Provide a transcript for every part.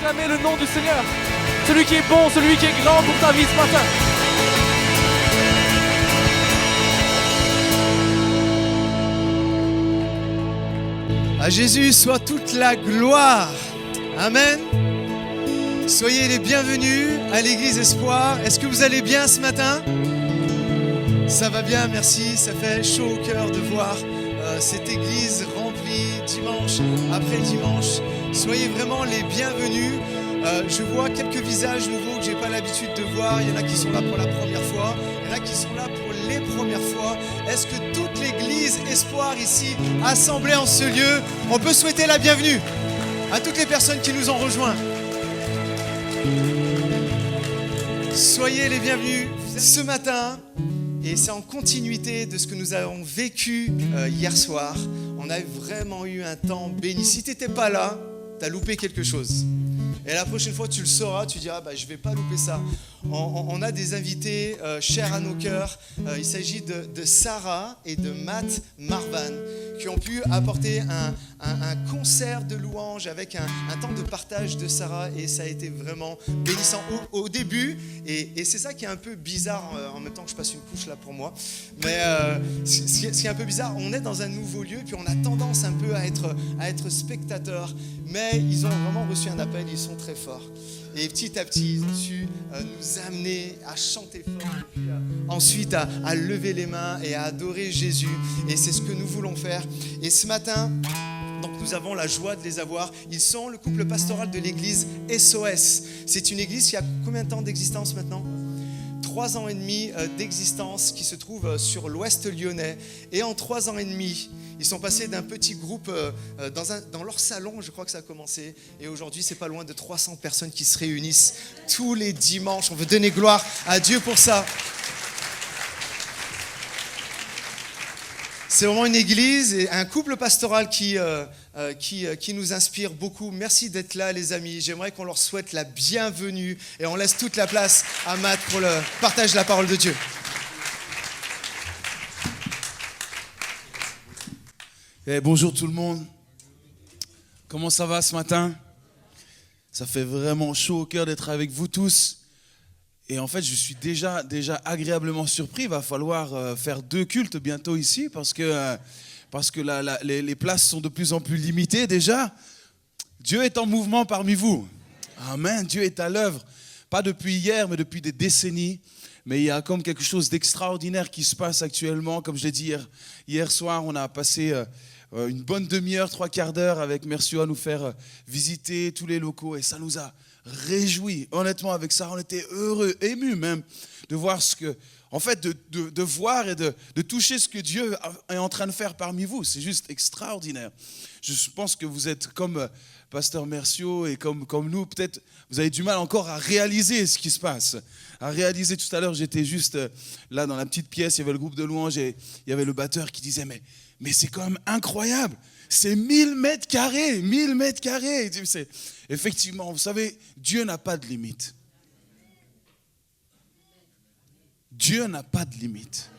acclamer le nom du Seigneur. Celui qui est bon, celui qui est grand pour ta vie ce matin. À Jésus soit toute la gloire. Amen. Soyez les bienvenus à l'Église Espoir. Est-ce que vous allez bien ce matin? Ça va bien, merci. Ça fait chaud au cœur de voir cette église remplie dimanche après dimanche. Soyez vraiment les bienvenus. Je vois quelques visages nouveaux que je n'ai pas l'habitude de voir. Il y en a qui sont là pour la première fois. Il y en a qui sont là pour les premières fois. Est-ce que toute l'église Espoir ici, assemblée en ce lieu, on peut souhaiter la bienvenue à toutes les personnes qui nous ont rejoints? Soyez les bienvenus ce matin. Et c'est en continuité de ce que nous avons vécu hier soir. On a vraiment eu un temps béni. Si tu n'étais pas là, tu as loupé quelque chose. Et la prochaine fois, tu le sauras, tu diras, je ne vais pas louper ça. On a des invités chers à nos cœurs. Il s'agit de Sarah et de Matt Marvan qui ont pu apporter un concert de louanges avec un temps de partage de Sarah. Et ça a été vraiment bénissant au début. Et c'est ça qui est un peu bizarre, en même temps que je passe une couche là pour moi. Mais ce qui est un peu bizarre, on est dans un nouveau lieu, puis on a tendance un peu à être spectateur. Mais ils ont vraiment reçu un appel, ils sont très forts. Et petit à petit, ils ont su nous amener à chanter fort, et puis ensuite à lever les mains et à adorer Jésus. Et c'est ce que nous voulons faire. Et ce matin, donc nous avons la joie de les avoir. Ils sont le couple pastoral de l'église SOS. C'est une église qui a combien de temps d'existence maintenant ? 3 ans et demi d'existence qui se trouve sur l'ouest lyonnais. Et en 3 ans et demi, ils sont passés d'un petit groupe dans leur salon, je crois que ça a commencé. Et aujourd'hui, c'est pas loin de 300 personnes qui se réunissent tous les dimanches. On veut donner gloire à Dieu pour ça. C'est vraiment une église et un couple pastoral qui nous inspire beaucoup. Merci d'être là, les amis. J'aimerais qu'on leur souhaite la bienvenue et on laisse toute la place à Matt pour le partage de la parole de Dieu. Bonjour tout le monde. Comment ça va ce matin? Ça fait vraiment chaud au cœur d'être avec vous tous. Et en fait, je suis déjà agréablement surpris. Il va falloir faire 2 cultes bientôt ici parce que les places sont de plus en plus limitées déjà. Dieu est en mouvement parmi vous. Amen. Dieu est à l'œuvre. Pas depuis hier, mais depuis des décennies. Mais il y a comme quelque chose d'extraordinaire qui se passe actuellement. Comme je l'ai dit hier soir, on a passé une bonne demi-heure, 3/4 d'heure avec Mercio à nous faire visiter tous les locaux. Et ça nous a réjouis. Honnêtement, avec ça, on était heureux, émus même de voir de voir et de toucher ce que Dieu est en train de faire parmi vous. C'est juste extraordinaire. Je pense que vous êtes comme Pasteur Mercio et comme nous, peut-être vous avez du mal encore à réaliser ce qui se passe. À réaliser, tout à l'heure, j'étais juste là dans la petite pièce, il y avait le groupe de louanges et il y avait le batteur qui disait mais c'est quand même incroyable. C'est 1000 mètres carrés. Effectivement, vous savez, Dieu n'a pas de limite. Dieu n'a pas de limite.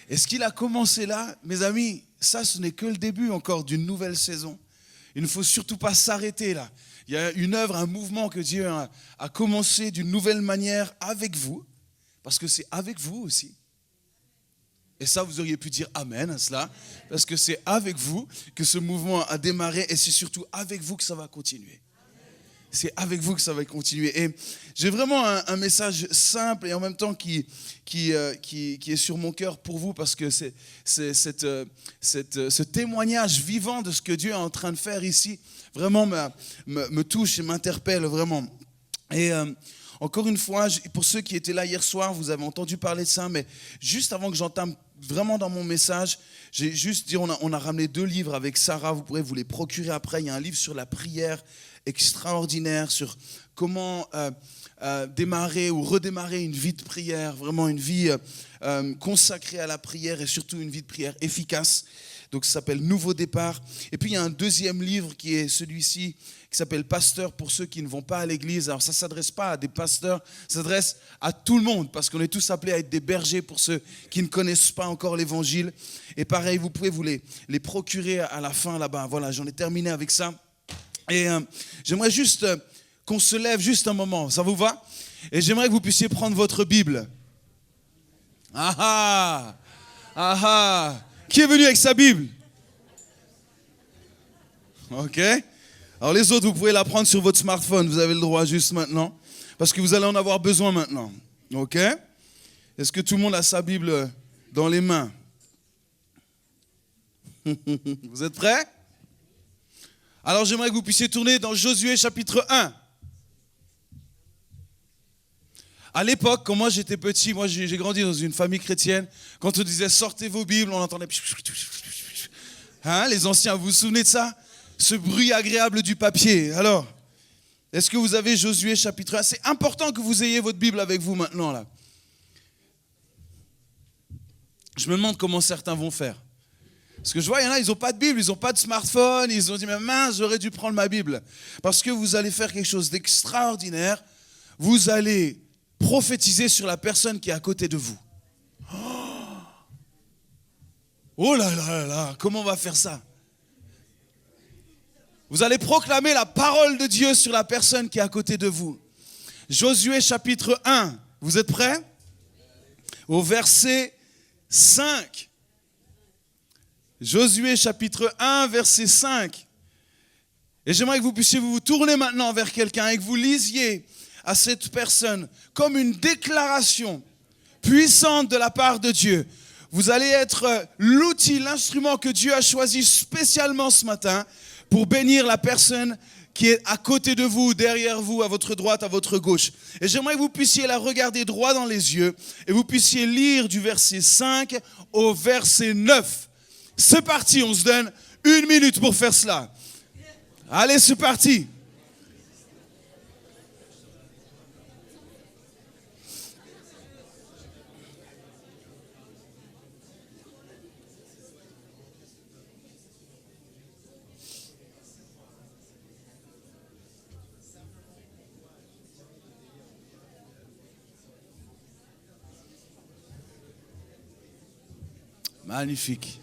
Et ce qu'il a commencé là, mes amis, ça, ce n'est que le début encore d'une nouvelle saison. Il ne faut surtout pas s'arrêter là. Il y a une œuvre, un mouvement que Dieu a commencé d'une nouvelle manière avec vous, parce que c'est avec vous aussi. Et ça, vous auriez pu dire Amen à cela, parce que c'est avec vous que ce mouvement a démarré et c'est surtout avec vous que ça va continuer. C'est avec vous que ça va continuer. Et j'ai vraiment un message simple et en même temps qui est sur mon cœur pour vous, parce que c'est ce témoignage vivant de ce que Dieu est en train de faire ici, vraiment me touche et m'interpelle vraiment. Et encore une fois, pour ceux qui étaient là hier soir, vous avez entendu parler de ça, mais juste avant que j'entame vraiment dans mon message, j'ai juste dit, on a ramené 2 livres avec Sarah, vous pourrez vous les procurer après. Il y a un livre sur la prière extraordinaire, sur comment démarrer ou redémarrer une vie de prière, vraiment une vie consacrée à la prière et surtout une vie de prière efficace. Donc ça s'appelle Nouveau départ. Et puis il y a un 2e livre qui est celui-ci, qui s'appelle Pasteur pour ceux qui ne vont pas à l'église. Alors ça ne s'adresse pas à des pasteurs, ça s'adresse à tout le monde, parce qu'on est tous appelés à être des bergers pour ceux qui ne connaissent pas encore l'évangile. Et pareil, vous pouvez vous les procurer à la fin là-bas. Voilà, j'en ai terminé avec ça. Et j'aimerais juste qu'on se lève juste un moment. Ça vous va? Et j'aimerais que vous puissiez prendre votre Bible. Ah ah! Ah ah! Qui est venu avec sa Bible? Ok. Alors les autres, vous pouvez la prendre sur votre smartphone. Vous avez le droit juste maintenant. Parce que vous allez en avoir besoin maintenant. Ok. Est-ce que tout le monde a sa Bible dans les mains? Vous êtes prêts? Alors j'aimerais que vous puissiez tourner dans Josué chapitre 1. À l'époque, quand moi j'étais petit, moi j'ai grandi dans une famille chrétienne, quand on disait sortez vos Bibles, on entendait... Hein, les anciens, vous vous souvenez de ça? Ce bruit agréable du papier. Alors, est-ce que vous avez Josué chapitre 1? C'est important que vous ayez votre Bible avec vous maintenant là. Je me demande comment certains vont faire. Parce que je vois, il y en a, ils n'ont pas de Bible, ils n'ont pas de smartphone, ils ont dit, mais mince, j'aurais dû prendre ma Bible. Parce que vous allez faire quelque chose d'extraordinaire, vous allez prophétiser sur la personne qui est à côté de vous. Oh là là là là, comment on va faire ça? Vous allez proclamer la parole de Dieu sur la personne qui est à côté de vous. Josué chapitre 1, vous êtes prêts? Au verset 5. Josué chapitre 1, verset 5. Et j'aimerais que vous puissiez vous tourner maintenant vers quelqu'un et que vous lisiez à cette personne comme une déclaration puissante de la part de Dieu. Vous allez être l'outil, l'instrument que Dieu a choisi spécialement ce matin pour bénir la personne qui est à côté de vous, derrière vous, à votre droite, à votre gauche. Et j'aimerais que vous puissiez la regarder droit dans les yeux et vous puissiez lire du verset 5 au verset 9. C'est parti, on se donne 1 minute pour faire cela. Allez, c'est parti. Magnifique.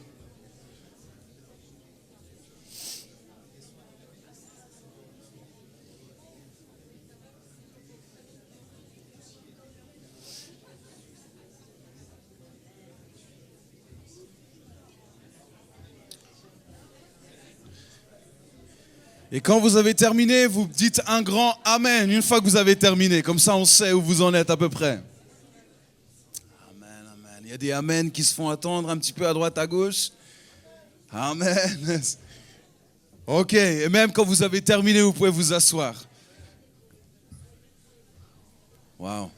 Et quand vous avez terminé, vous dites un grand Amen. Une fois que vous avez terminé, comme ça on sait où vous en êtes à peu près. Amen, amen. Il y a des Amen qui se font attendre un petit peu à droite, à gauche. Amen. Ok, et même quand vous avez terminé, vous pouvez vous asseoir. Waouh.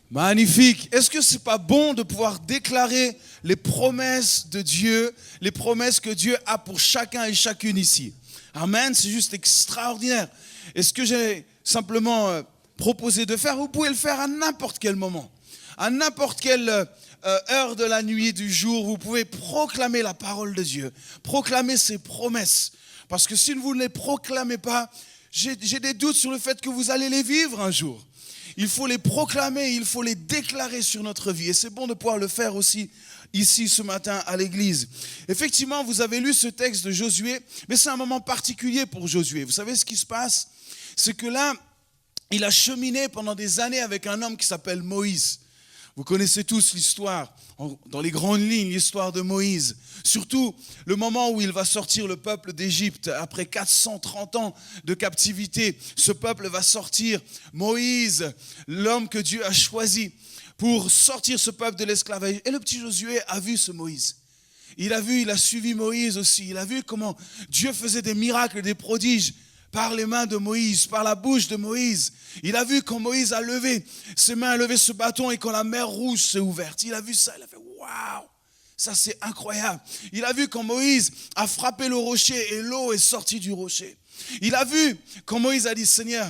Magnifique. Est-ce que c'est pas bon de pouvoir déclarer les promesses de Dieu, les promesses que Dieu a pour chacun et chacune ici? Amen, c'est juste extraordinaire. Et ce que j'ai simplement proposé de faire, vous pouvez le faire à n'importe quel moment. À n'importe quelle heure de la nuit, du jour, vous pouvez proclamer la parole de Dieu, proclamer ses promesses. Parce que si vous ne les proclamez pas, j'ai des doutes sur le fait que vous allez les vivre un jour. Il faut les proclamer, il faut les déclarer sur notre vie. Et c'est bon de pouvoir le faire aussi ici ce matin à l'église. Effectivement, vous avez lu ce texte de Josué, mais c'est un moment particulier pour Josué. Vous savez ce qui se passe? C'est que là, il a cheminé pendant des années avec un homme qui s'appelle Moïse. Vous connaissez tous l'histoire, dans les grandes lignes, l'histoire de Moïse. Surtout le moment où il va sortir le peuple d'Égypte après 430 ans de captivité. Ce peuple va sortir. Moïse, l'homme que Dieu a choisi pour sortir ce peuple de l'esclavage. Et le petit Josué a vu ce Moïse. Il a suivi Moïse aussi. Il a vu comment Dieu faisait des miracles, des prodiges par les mains de Moïse, par la bouche de Moïse. Il a vu quand Moïse a levé ses mains, a levé ce bâton et quand la mer rouge s'est ouverte. Il a vu ça, il a fait waouh, ça c'est incroyable. Il a vu quand Moïse a frappé le rocher et l'eau est sortie du rocher. Il a vu quand Moïse a dit Seigneur,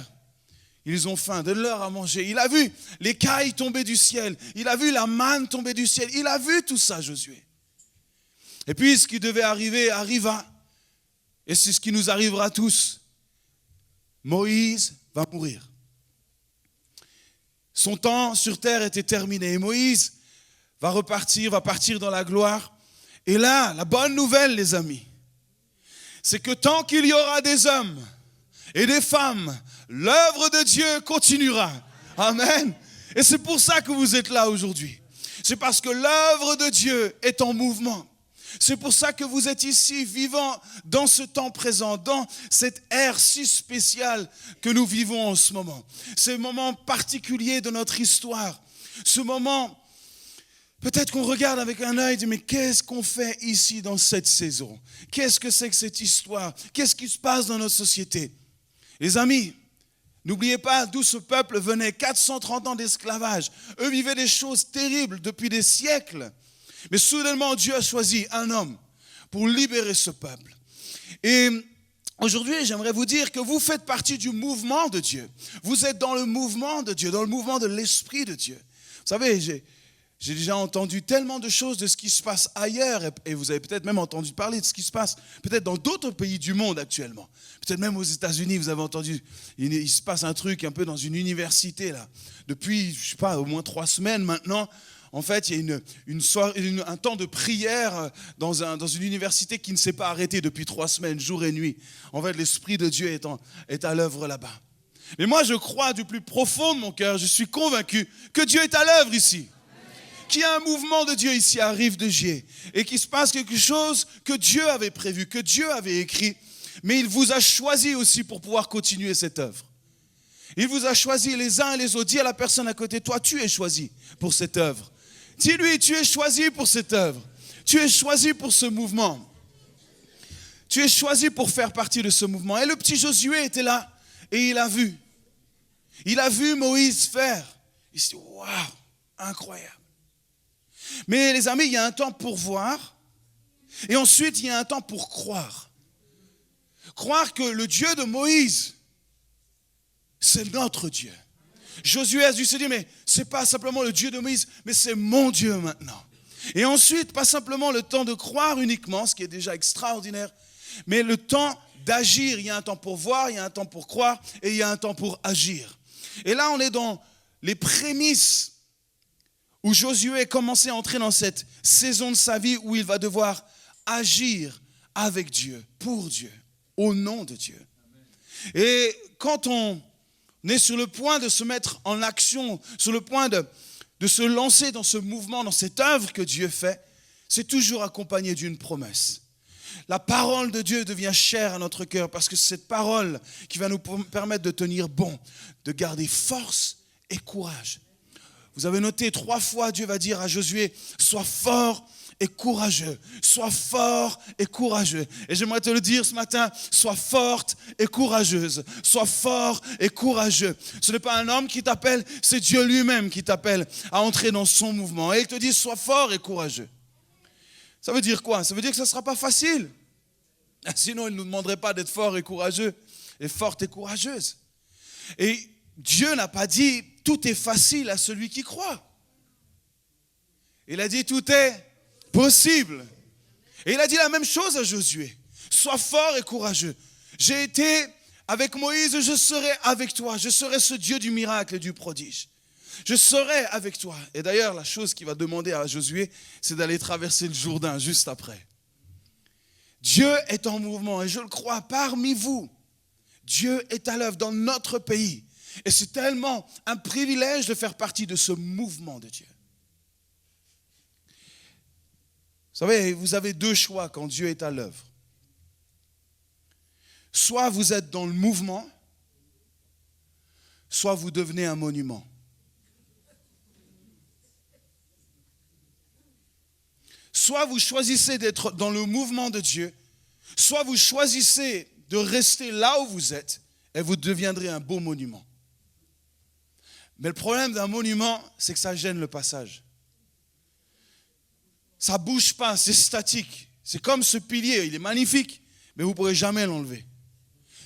ils ont faim, donne-leur à manger. Il a vu les cailles tomber du ciel. Il a vu la manne tomber du ciel. Il a vu tout ça, Josué. Et puis ce qui devait arriver arriva. Et c'est ce qui nous arrivera tous. Moïse va mourir. Son temps sur terre était terminé. Et Moïse va partir dans la gloire. Et là, la bonne nouvelle, les amis, c'est que tant qu'il y aura des hommes et des femmes, l'œuvre de Dieu continuera. Amen. Et c'est pour ça que vous êtes là aujourd'hui. C'est parce que l'œuvre de Dieu est en mouvement. C'est pour ça que vous êtes ici, vivant dans ce temps présent, dans cette ère si spéciale que nous vivons en ce moment. Ce moment particulier de notre histoire. Ce moment, peut-être qu'on regarde avec un œil et dit, mais qu'est-ce qu'on fait ici dans cette saison? Qu'est-ce que c'est que cette histoire? Qu'est-ce qui se passe dans notre société? Les amis, n'oubliez pas d'où ce peuple venait, 430 ans d'esclavage. Eux vivaient des choses terribles depuis des siècles. Mais soudainement, Dieu a choisi un homme pour libérer ce peuple. Et aujourd'hui, j'aimerais vous dire que vous faites partie du mouvement de Dieu. Vous êtes dans le mouvement de Dieu, dans le mouvement de l'Esprit de Dieu. Vous savez, j'ai déjà entendu tellement de choses de ce qui se passe ailleurs, et vous avez peut-être même entendu parler de ce qui se passe peut-être dans d'autres pays du monde actuellement. Peut-être même aux États-Unis, vous avez entendu, il se passe un truc un peu dans une université là. Depuis, je sais pas, au moins 3 semaines maintenant. En fait, il y a un temps de prière dans une université qui ne s'est pas arrêté depuis 3 semaines, jour et nuit. En fait, l'Esprit de Dieu est à l'œuvre là-bas. Mais moi, je crois du plus profond de mon cœur, je suis convaincu que Dieu est à l'œuvre ici. Qu'il y a un mouvement de Dieu ici à Rive-de-Gier et qu'il se passe quelque chose que Dieu avait prévu, que Dieu avait écrit, mais il vous a choisi aussi pour pouvoir continuer cette œuvre. Il vous a choisi les uns et les autres. Dis à la personne à côté de toi, tu es choisi pour cette œuvre. Dis-lui, tu es choisi pour cette œuvre. Tu es choisi pour ce mouvement. Tu es choisi pour faire partie de ce mouvement. Et le petit Josué était là et il a vu. Il a vu Moïse faire. Il s'est dit, waouh, incroyable. Mais les amis, il y a un temps pour voir et ensuite il y a un temps pour croire. Croire que le Dieu de Moïse, c'est notre Dieu. Josué a dû se dire, mais ce n'est pas simplement le Dieu de Moïse, mais c'est mon Dieu maintenant. Et ensuite, pas simplement le temps de croire uniquement, ce qui est déjà extraordinaire, mais le temps d'agir. Il y a un temps pour voir, il y a un temps pour croire et il y a un temps pour agir. Et là, on est dans les prémices où Josué a commencé à entrer dans cette saison de sa vie où il va devoir agir avec Dieu, pour Dieu, au nom de Dieu. Et quand on est sur le point de se mettre en action, sur le point de se lancer dans ce mouvement, dans cette œuvre que Dieu fait, c'est toujours accompagné d'une promesse. La parole de Dieu devient chère à notre cœur parce que c'est cette parole qui va nous permettre de tenir bon, de garder force et courage. Vous avez noté 3 fois, Dieu va dire à Josué, sois fort et courageux. Sois fort et courageux. Et j'aimerais te le dire ce matin, sois forte et courageuse. Sois fort et courageux. Ce n'est pas un homme qui t'appelle, c'est Dieu lui-même qui t'appelle à entrer dans son mouvement. Et il te dit, sois fort et courageux. Ça veut dire quoi? Ça veut dire que ça ne sera pas facile. Sinon, il ne nous demanderait pas d'être fort et courageux, et forte et courageuse. Et Dieu n'a pas dit, tout est facile à celui qui croit. Il a dit, tout est possible. Et il a dit la même chose à Josué. Sois fort et courageux. J'ai été avec Moïse, je serai avec toi. Je serai ce Dieu du miracle et du prodige. Je serai avec toi. Et d'ailleurs, la chose qu'il va demander à Josué, c'est d'aller traverser le Jourdain juste après. Dieu est en mouvement et je le crois parmi vous. Dieu est à l'œuvre dans notre pays. Et c'est tellement un privilège de faire partie de ce mouvement de Dieu. Vous savez, vous avez 2 choix quand Dieu est à l'œuvre. Soit vous êtes dans le mouvement, soit vous devenez un monument. Soit vous choisissez d'être dans le mouvement de Dieu, soit vous choisissez de rester là où vous êtes et vous deviendrez un beau monument. Mais le problème d'un monument, c'est que ça gêne le passage. Ça ne bouge pas, c'est statique. C'est comme ce pilier, il est magnifique, mais vous ne pourrez jamais l'enlever.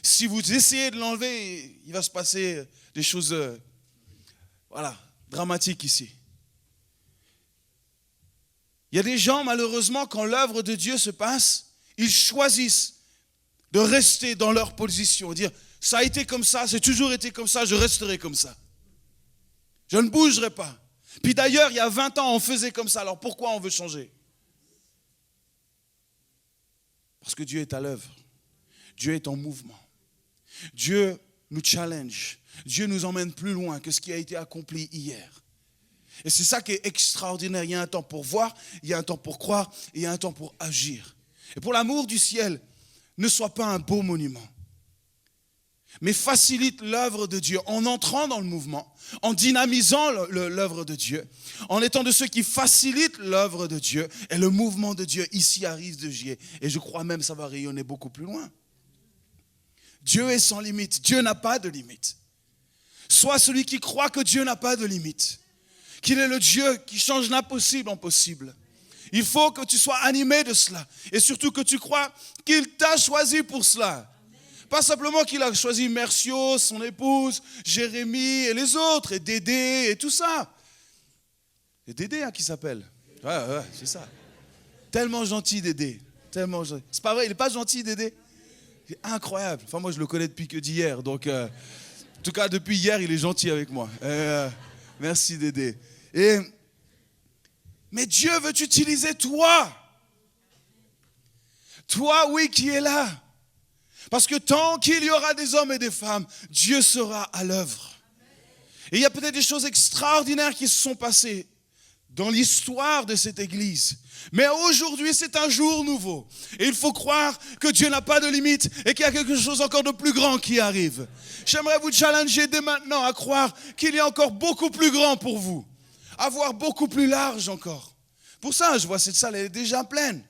Si vous essayez de l'enlever, il va se passer des choses dramatiques ici. Il y a des gens, malheureusement, quand l'œuvre de Dieu se passe, ils choisissent de rester dans leur position, dire « ça a été comme ça, c'est toujours été comme ça, je resterai comme ça. Je ne bougerai pas. » Puis d'ailleurs, il y a 20 ans, on faisait comme ça, alors pourquoi on veut changer? Parce que Dieu est à l'œuvre. Dieu est en mouvement. Dieu nous challenge. Dieu nous emmène plus loin que ce qui a été accompli hier. Et c'est ça qui est extraordinaire. Il y a un temps pour voir, il y a un temps pour croire, et il y a un temps pour agir. Et pour l'amour du ciel, ne sois pas un beau monument, mais facilite l'œuvre de Dieu en entrant dans le mouvement, en dynamisant l'œuvre de Dieu, en étant de ceux qui facilitent l'œuvre de Dieu. Et le mouvement de Dieu ici arrive de Dieu. Et je crois même que ça va rayonner beaucoup plus loin. Dieu est sans limite. Dieu n'a pas de limite. Sois celui qui croit que Dieu n'a pas de limite, qu'il est le Dieu qui change l'impossible en possible. Il faut que tu sois animé de cela. Et surtout que tu crois qu'il t'a choisi pour cela. Pas simplement qu'il a choisi Mercio, son épouse, Jérémie et les autres, et Dédé et tout ça. C'est Dédé qui s'appelle. Ouais, c'est ça. Tellement gentil Dédé. Tellement gentil. C'est pas vrai, il n'est pas gentil Dédé. C'est incroyable. Enfin moi je le connais depuis que d'hier. Donc en tout cas depuis hier il est gentil avec moi. Merci Dédé. Mais Dieu veut t'utiliser toi. Toi, oui, qui es là. Parce que tant qu'il y aura des hommes et des femmes, Dieu sera à l'œuvre. Et il y a peut-être des choses extraordinaires qui se sont passées dans l'histoire de cette église. Mais aujourd'hui, c'est un jour nouveau. Et il faut croire que Dieu n'a pas de limite et qu'il y a quelque chose encore de plus grand qui arrive. J'aimerais vous challenger dès maintenant à croire qu'il y a encore beaucoup plus grand pour vous. À voir beaucoup plus large encore. Pour ça, je vois cette salle, elle est déjà pleine.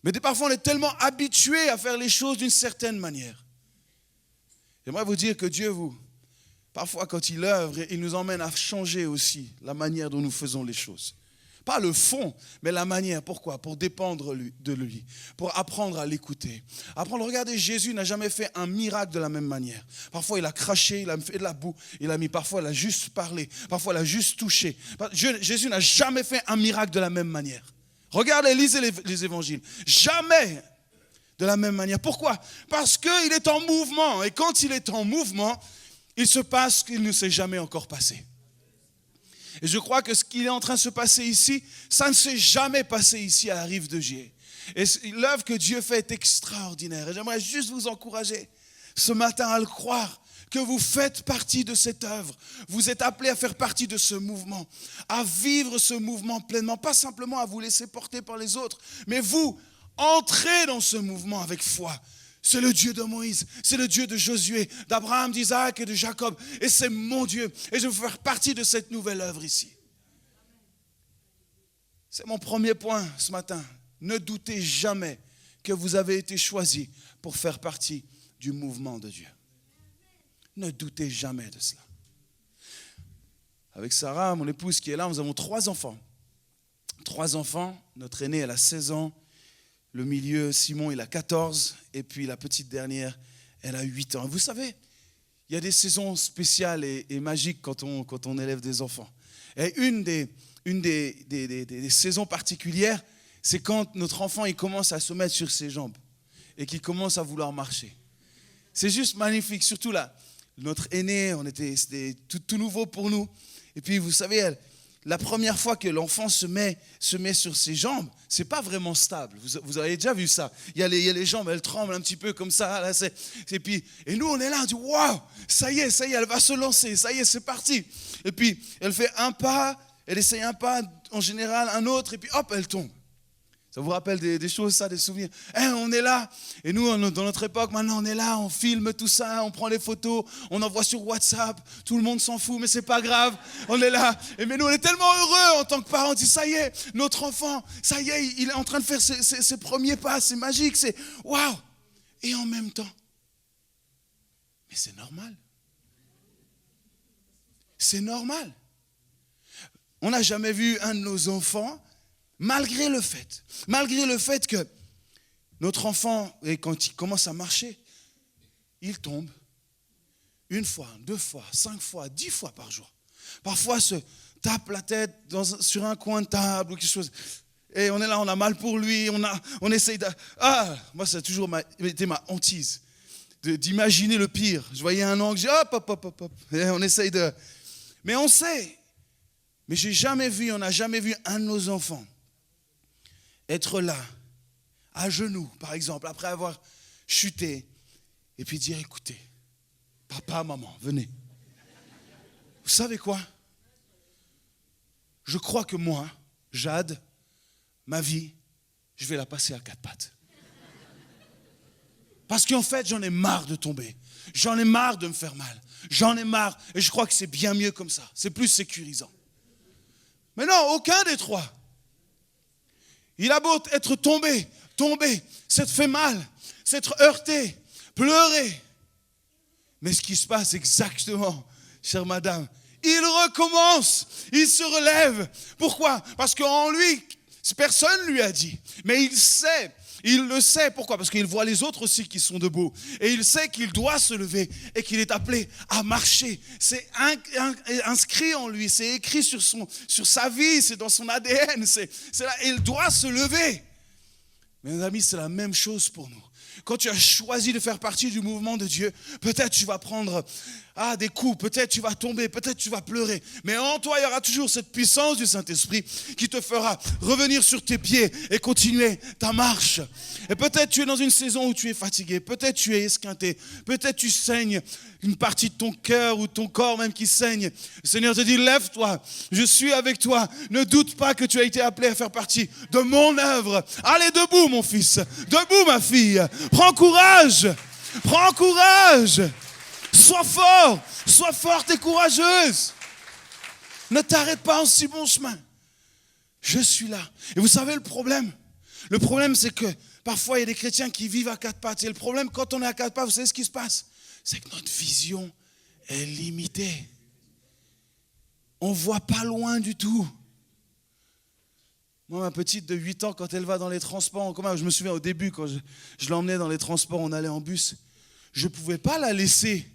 Mais parfois, on est tellement habitué à faire les choses d'une certaine manière. J'aimerais vous dire que Dieu, parfois quand il œuvre, il nous emmène à changer aussi la manière dont nous faisons les choses. Pas le fond, mais la manière. Pourquoi ? Pour dépendre de lui, pour apprendre à l'écouter. Regardez, Jésus n'a jamais fait un miracle de la même manière. Parfois, il a craché, il a fait de la boue, parfois, il a juste parlé, parfois, il a juste touché. Jésus n'a jamais fait un miracle de la même manière. Regardez, lisez les évangiles. Jamais de la même manière. Pourquoi ? Parce qu'il est en mouvement. Et quand il est en mouvement, il se passe ce qu'il ne s'est jamais encore passé. Et je crois que ce qui est en train de se passer ici, ça ne s'est jamais passé ici à la rive de Gier. Et l'œuvre que Dieu fait est extraordinaire. Et j'aimerais juste vous encourager ce matin à le croire, que vous faites partie de cette œuvre. Vous êtes appelés à faire partie de ce mouvement, à vivre ce mouvement pleinement, pas simplement à vous laisser porter par les autres, mais vous, entrez dans ce mouvement avec foi. C'est le Dieu de Moïse, c'est le Dieu de Josué, d'Abraham, d'Isaac et de Jacob. Et c'est mon Dieu. Et je veux faire partie de cette nouvelle œuvre ici. C'est mon premier point ce matin. Ne doutez jamais que vous avez été choisi pour faire partie du mouvement de Dieu. Ne doutez jamais de cela. Avec Sarah, mon épouse qui est là, nous avons 3 enfants. 3 enfants. Notre aîné, elle a 16 ans. Le milieu, Simon, il a 14. Et puis la petite dernière, elle a 8 ans. Vous savez, il y a des saisons spéciales et magiques quand on élève des enfants. Et une des saisons particulières, c'est quand notre enfant il commence à se mettre sur ses jambes et qu'il commence à vouloir marcher. C'est juste magnifique. Surtout là, notre aîné, c'était tout nouveau pour nous. Et puis vous savez, la première fois que l'enfant se met sur ses jambes, c'est pas vraiment stable. Vous avez déjà vu ça. Il y a les jambes, elles tremblent un petit peu comme ça. Là, et nous, on est là, on dit waouh, ça y est, elle va se lancer. Ça y est, c'est parti. Et puis, elle fait un pas, elle essaye un pas, en général un autre, et puis hop, elle tombe. Ça vous rappelle des choses, ça, des souvenirs? On est là, et nous, dans notre époque, maintenant, on est là, on filme tout ça, on prend les photos, on envoie sur WhatsApp, tout le monde s'en fout, mais c'est pas grave, on est là. Mais nous, on est tellement heureux en tant que parents, on dit, ça y est, notre enfant, ça y est, il est en train de faire ses premiers pas, c'est magique, c'est waouh. Et en même temps, mais c'est normal. C'est normal. On n'a jamais vu un de nos enfants, malgré le fait que notre enfant, quand il commence à marcher, il tombe 1 fois, 2 fois, 5 fois, 10 fois par jour. Parfois, se tape la tête sur un coin de table ou quelque chose. Et on est là, on a mal pour lui, on essaye de... Moi, ça a toujours été ma hantise, d'imaginer le pire. Je voyais un angle, je dis hop. Et on essaye de... Mais on sait. Mais on n'a jamais vu un de nos enfants être là, à genoux, par exemple, après avoir chuter et puis dire, écoutez, papa, maman, venez. Vous savez quoi? Je crois que moi, Jade, ma vie, je vais la passer à 4 pattes. Parce qu'en fait, j'en ai marre de tomber. J'en ai marre de me faire mal. J'en ai marre. Et je crois que c'est bien mieux comme ça. C'est plus sécurisant. Mais non, aucun des trois. Il a beau être tombé, s'être fait mal, s'être heurté, pleurer. Mais ce qui se passe exactement, chère madame, il recommence, il se relève. Pourquoi? Parce qu'en lui, personne ne lui a dit. Mais il sait, il le sait. Pourquoi? Parce qu'il voit les autres aussi qui sont debout. Et il sait qu'il doit se lever et qu'il est appelé à marcher. C'est inscrit en lui, c'est écrit sur sa vie, c'est dans son ADN. C'est là, il doit se lever. Mes amis, c'est la même chose pour nous. Quand tu as choisi de faire partie du mouvement de Dieu, peut-être tu vas prendre des coups, peut-être tu vas tomber, peut-être tu vas pleurer. Mais en toi, il y aura toujours cette puissance du Saint-Esprit qui te fera revenir sur tes pieds et continuer ta marche. Et peut-être tu es dans une saison où tu es fatigué, peut-être tu es esquinté, peut-être tu saignes une partie de ton cœur ou ton corps même qui saigne. Le Seigneur te dit, lève-toi, je suis avec toi. Ne doute pas que tu as été appelé à faire partie de mon œuvre. Allez debout, mon fils, debout, ma fille. Prends courage, prends courage. Sois fort, sois forte et courageuse. Ne t'arrête pas en si bon chemin. Je suis là. Et vous savez le problème? Le problème, c'est que parfois, il y a des chrétiens qui vivent à 4 pattes. Et le problème, quand on est à 4 pattes, vous savez ce qui se passe? C'est que notre vision est limitée. On ne voit pas loin du tout. Moi, ma petite de 8 ans, quand elle va dans les transports, je me souviens au début, quand je l'emmenais dans les transports, on allait en bus, je ne pouvais pas la laisser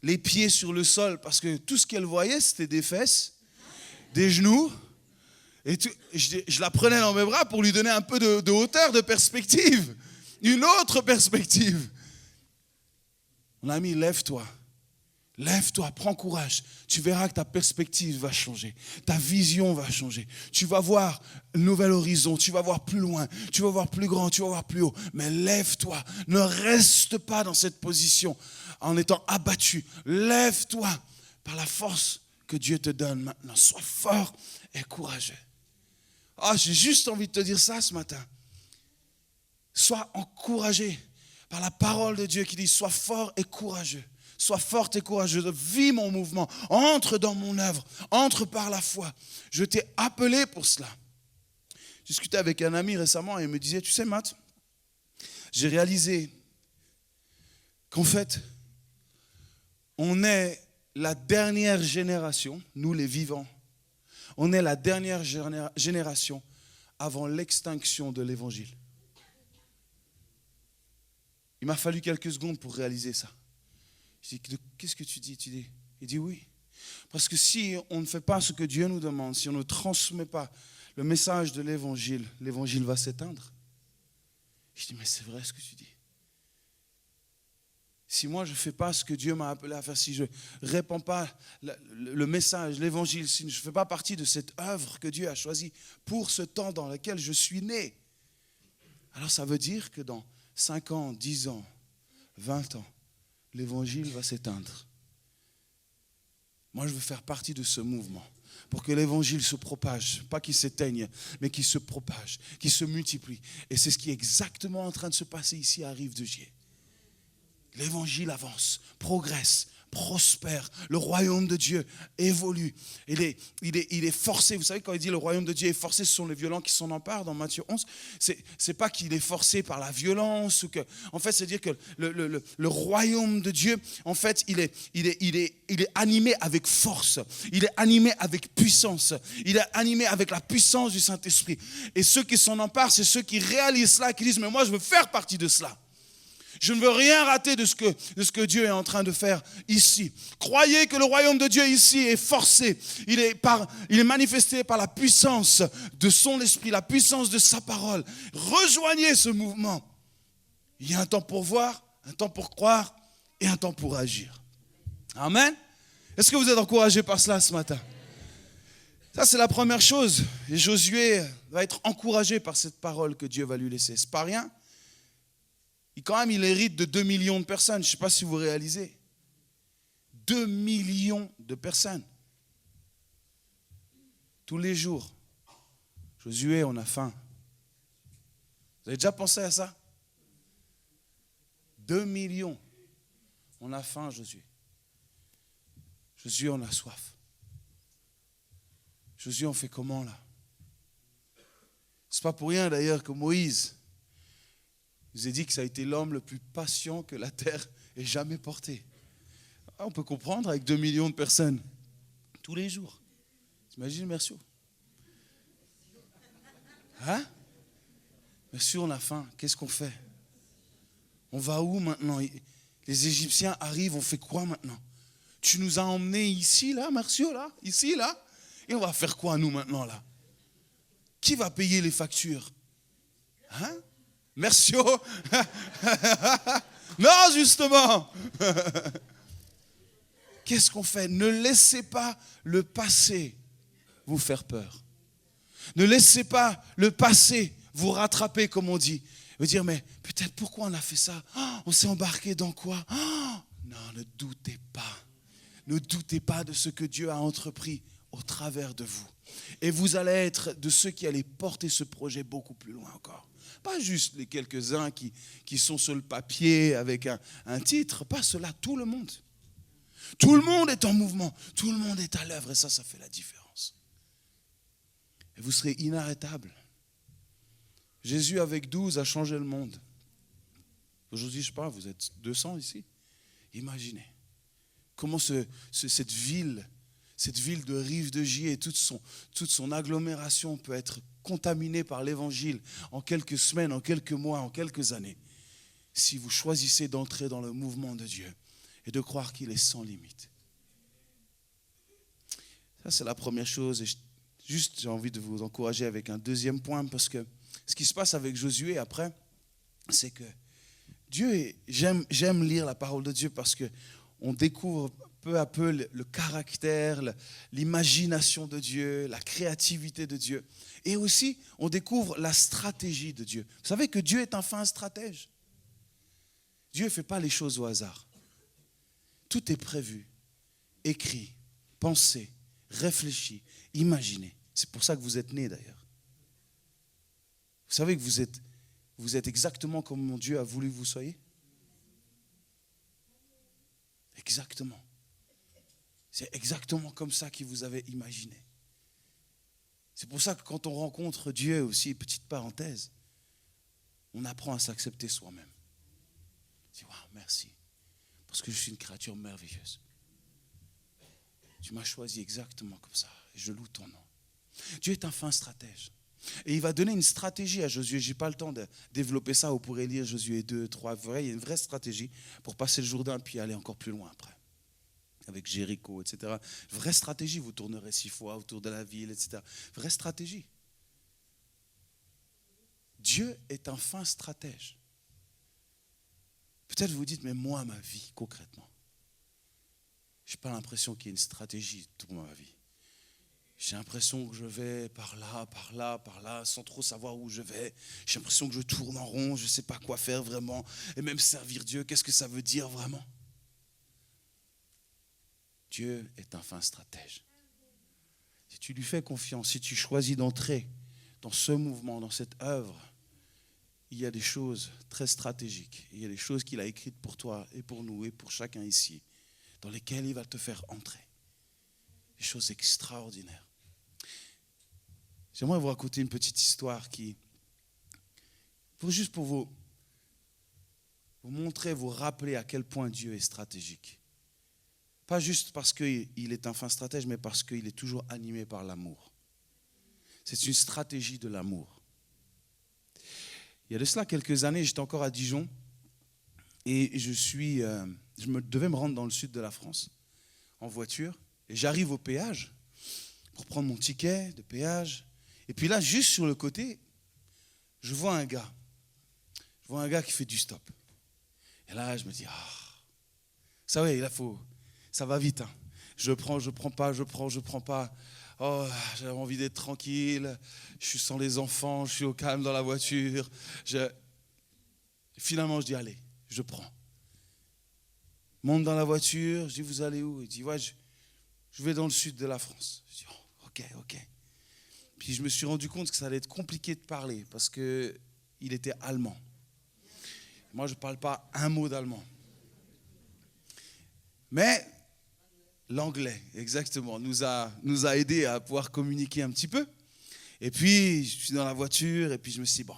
les pieds sur le sol, parce que tout ce qu'elle voyait, c'était des fesses, des genoux, et tout, je la prenais dans mes bras pour lui donner un peu de hauteur, de perspective, une autre perspective. Mon ami, lève-toi. Lève-toi, prends courage. Tu verras que ta perspective va changer. Ta vision va changer. Tu vas voir un nouvel horizon. Tu vas voir plus loin. Tu vas voir plus grand. Tu vas voir plus haut. Mais lève-toi. Ne reste pas dans cette position en étant abattu. Lève-toi par la force que Dieu te donne maintenant. Sois fort et courageux. J'ai juste envie de te dire ça ce matin. Sois encouragé par la parole de Dieu qui dit sois fort et courageux. Sois forte et courageuse, vis mon mouvement, entre dans mon œuvre, entre par la foi. Je t'ai appelé pour cela. J'ai discuté avec un ami récemment et il me disait, tu sais Matt, j'ai réalisé qu'en fait, on est la dernière génération, nous les vivants, on est la dernière génération avant l'extinction de l'évangile. Il m'a fallu quelques secondes pour réaliser ça. Je dis, qu'est-ce que tu dis? Il dit oui. Parce que si on ne fait pas ce que Dieu nous demande, si on ne transmet pas le message de l'évangile, l'évangile va s'éteindre. Je dis, mais c'est vrai ce que tu dis. Si moi je ne fais pas ce que Dieu m'a appelé à faire, si je ne répands pas le message, l'évangile, si je ne fais pas partie de cette œuvre que Dieu a choisie pour ce temps dans lequel je suis né, alors ça veut dire que dans 5 ans, 10 ans, 20 ans, l'évangile va s'éteindre. Moi, je veux faire partie de ce mouvement pour que l'évangile se propage, pas qu'il s'éteigne, mais qu'il se propage, qu'il se multiplie. Et c'est ce qui est exactement en train de se passer ici à Rive-de-Gier. L'évangile avance, progresse, prospère. Le royaume de Dieu évolue. Il est forcé. Vous savez, quand il dit le royaume de Dieu est forcé, ce sont les violents qui s'en emparent dans Matthieu 11. C'est pas qu'il est forcé par la violence. En fait, c'est dire que le royaume de Dieu, en fait, il est animé avec force. Il est animé avec puissance. Il est animé avec la puissance du Saint-Esprit. Et ceux qui s'en emparent, c'est ceux qui réalisent cela, qui disent, mais moi, je veux faire partie de cela. Je ne veux rien rater de ce que Dieu est en train de faire ici. Croyez que le royaume de Dieu ici est forcé. Il est manifesté par la puissance de son esprit, la puissance de sa parole. Rejoignez ce mouvement. Il y a un temps pour voir, un temps pour croire et un temps pour agir. Amen. Est-ce que vous êtes encouragés par cela ce matin? Ça, c'est la première chose. Et Josué va être encouragé par cette parole que Dieu va lui laisser. C'est pas rien. quand même, il hérite de 2 millions de personnes. Je ne sais pas si vous réalisez. 2 millions de personnes. Tous les jours. Josué, on a faim. Vous avez déjà pensé à ça? 2 millions. On a faim, Josué. Josué, on a soif. Josué, on fait comment là? C'est pas pour rien d'ailleurs que Moïse nous a dit que ça a été l'homme le plus patient que la terre ait jamais porté. On peut comprendre avec 2 millions de personnes tous les jours. T'imagines, Merciou? Hein? Merciou, on a faim. Qu'est-ce qu'on fait? On va où maintenant? Les Égyptiens arrivent, on fait quoi maintenant? Tu nous as emmenés ici, là, Merciou, là? Ici, là? Et on va faire quoi, nous, maintenant, là? Qui va payer les factures? Hein? Merciou? Non, justement. Qu'est-ce qu'on fait? Ne laissez pas le passé vous faire peur. Ne laissez pas le passé vous rattraper, comme on dit. Vous dire, mais peut-être pourquoi on a fait ça? Oh, on s'est embarqué dans quoi? Oh, non, ne doutez pas. Ne doutez pas de ce que Dieu a entrepris au travers de vous. Et vous allez être de ceux qui allaient porter ce projet beaucoup plus loin encore. Pas juste les quelques-uns qui sont sur le papier avec un titre, pas cela, tout le monde. Tout le monde est en mouvement, tout le monde est à l'œuvre et ça fait la différence. Et vous serez inarrêtables. Jésus avec 12 a changé le monde. Aujourd'hui, je sais pas, vous êtes 200 ici. Imaginez comment cette ville de Rive-de-Gier et toute son agglomération peut être contaminée par l'évangile en quelques semaines, en quelques mois, en quelques années, si vous choisissez d'entrer dans le mouvement de Dieu et de croire qu'il est sans limite. Ça, c'est la première chose. Et j'ai envie de vous encourager avec un deuxième point, parce que ce qui se passe avec Josué après, c'est que j'aime lire la parole de Dieu parce qu'on découvre peu à peu le caractère, l'imagination de Dieu, la créativité de Dieu. Et aussi, on découvre la stratégie de Dieu. Vous savez que Dieu est un fin stratège. Dieu ne fait pas les choses au hasard. Tout est prévu, écrit, pensé, réfléchi, imaginé. C'est pour ça que vous êtes nés d'ailleurs. Vous savez que vous êtes exactement comme mon Dieu a voulu que vous soyez? Exactement. C'est exactement comme ça qu'il vous avait imaginé. C'est pour ça que quand on rencontre Dieu aussi, petite parenthèse, on apprend à s'accepter soi-même. On dit, waouh, merci, parce que je suis une créature merveilleuse. Tu m'as choisi exactement comme ça, et je loue ton nom. Dieu est un fin stratège. Et il va donner une stratégie à Josué. Je n'ai pas le temps de développer ça. Vous pourrez lire Josué 2, 3. Il y a une vraie stratégie pour passer le Jourdain puis aller encore plus loin après. Avec Jéricho, etc. Vraie stratégie. Vous tournerez 6 fois autour de la ville, etc. Vraie stratégie. Dieu est un fin stratège. Peut-être vous dites, mais moi, ma vie, concrètement, je n'ai pas l'impression qu'il y ait une stratégie pour ma vie. J'ai l'impression que je vais par là, sans trop savoir où je vais. J'ai l'impression que je tourne en rond, je ne sais pas quoi faire vraiment. Et même servir Dieu, qu'est-ce que ça veut dire vraiment? Dieu est un fin stratège. Si tu lui fais confiance, si tu choisis d'entrer dans ce mouvement, dans cette œuvre, il y a des choses très stratégiques. Il y a des choses qu'il a écrites pour toi et pour nous et pour chacun ici, dans lesquelles il va te faire entrer. Des choses extraordinaires. J'aimerais vous raconter une petite histoire juste pour vous montrer, vous rappeler à quel point Dieu est stratégique. Pas juste parce qu'il est un fin stratège, mais parce qu'il est toujours animé par l'amour. C'est une stratégie de l'amour. Il y a de cela quelques années, j'étais encore à Dijon et je devais me rendre dans le sud de la France en voiture. Et j'arrive au péage pour prendre mon ticket de péage. Et puis là, juste sur le côté, je vois un gars. Je vois un gars qui fait du stop. Et là, je me dis, ça va, ça va vite. Hein. Je prends pas. Oh, j'avais envie d'être tranquille. Je suis sans les enfants, je suis au calme dans la voiture. Finalement, je dis, allez, je prends. Monte dans la voiture, je dis, vous allez où? Il dit, ouais, je vais dans le sud de la France. Je dis, oh, ok. Puis je me suis rendu compte que ça allait être compliqué de parler parce qu'il était allemand. Moi, je ne parle pas un mot d'allemand. Mais l'anglais, exactement, nous a aidés à pouvoir communiquer un petit peu. Et puis, je suis dans la voiture et puis je me suis dit,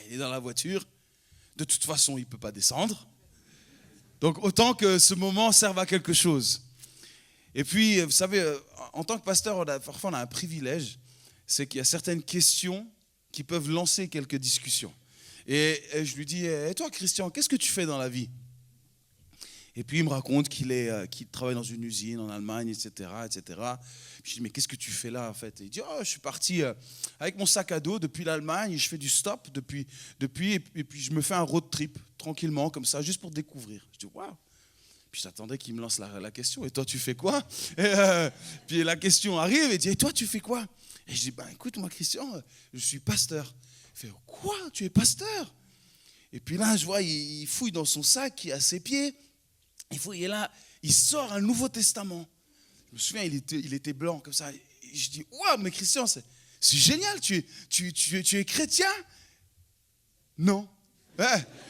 il est dans la voiture. De toute façon, il ne peut pas descendre. Donc, autant que ce moment serve à quelque chose. Et puis, vous savez, en tant que pasteur, parfois on a un privilège. C'est qu'il y a certaines questions qui peuvent lancer quelques discussions. Et je lui dis, et toi Christian, qu'est-ce que tu fais dans la vie? Et puis il me raconte qu'il travaille dans une usine en Allemagne, etc. Puis je dis, mais qu'est-ce que tu fais là en fait? Et il dit, je suis parti avec mon sac à dos depuis l'Allemagne, et je fais du stop depuis et puis je me fais un road trip tranquillement comme ça, juste pour découvrir. Je dis, waouh! Puis j'attendais qu'il me lance la question, et toi tu fais quoi? Puis la question arrive, et il dit, et toi tu fais quoi? Et je dis, écoute, moi, Christian, je suis pasteur. Il fait, quoi? Tu es pasteur? Et puis là, je vois, il fouille dans son sac qui est à ses pieds. Il fouille, et là, il sort un Nouveau Testament. Je me souviens, il était blanc, comme ça. Et je dis, waouh, mais Christian, c'est génial, tu es chrétien? Non.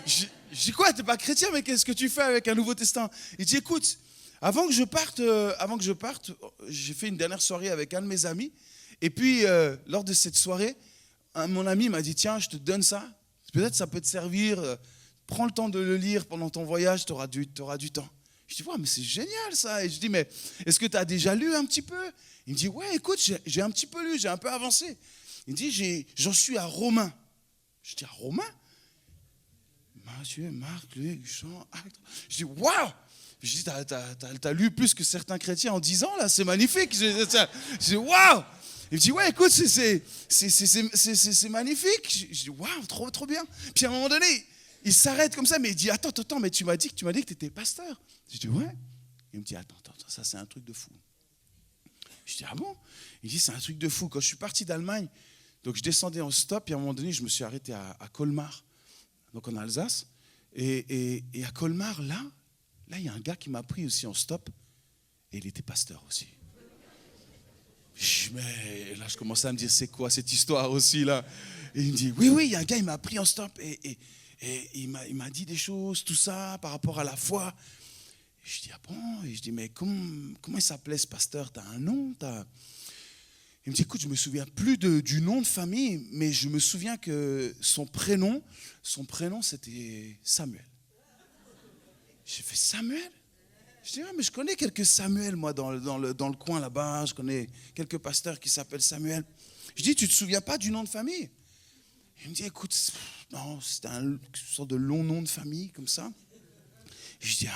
Je dis, quoi, tu n'es pas chrétien, mais qu'est-ce que tu fais avec un Nouveau Testament? Il dit, écoute, avant que je parte, j'ai fait une dernière soirée avec un de mes amis. Et puis, lors de cette soirée, mon ami m'a dit, tiens, je te donne ça. Peut-être ça peut te servir. Prends le temps de le lire pendant ton voyage, tu auras du temps. Je dis, ouais, mais c'est génial ça. Et je dis, mais est-ce que tu as déjà lu un petit peu? Il me dit, ouais, écoute, j'ai un petit peu lu, j'ai un peu avancé. Il me dit, j'en suis à Romains. Je dis, à Romains? Matthieu, Marc, Luc, Jean, Actes. Je dis, waouh! Je dis, t'as lu plus que certains chrétiens en 10 ans, là, c'est magnifique. Je dis, waouh! Il me dit, ouais, écoute, c'est magnifique. Je dis, waouh, trop bien. Puis à un moment donné, il s'arrête comme ça, mais il dit, attends, mais tu m'as dit que tu étais pasteur. Je dis, ouais. Il me dit, attends, ça c'est un truc de fou. Je dis, ah bon? Il dit, c'est un truc de fou. Quand je suis parti d'Allemagne, donc je descendais en stop, et à un moment donné, je me suis arrêté à Colmar, donc en Alsace. Et à Colmar, là, il y a un gars qui m'a pris aussi en stop, et il était pasteur aussi. Mais là, je commençais à me dire, c'est quoi cette histoire aussi là? Et il me dit, oui, il y a un gars, il m'a pris en stop et il m'a dit des choses, tout ça, par rapport à la foi. Et je dis, ah bon? Et je dis, mais comment il s'appelait ce pasteur? T'as un nom? Il me dit, écoute, je me souviens plus du nom de famille, mais je me souviens que son prénom, c'était Samuel. J'ai fait, Samuel? Je dis, mais je connais quelques Samuel, moi, dans le coin là-bas. Je connais quelques pasteurs qui s'appellent Samuel. Je dis, tu ne te souviens pas du nom de famille? Il me dit, écoute, non, c'était une sorte de long nom de famille, comme ça. Je dis,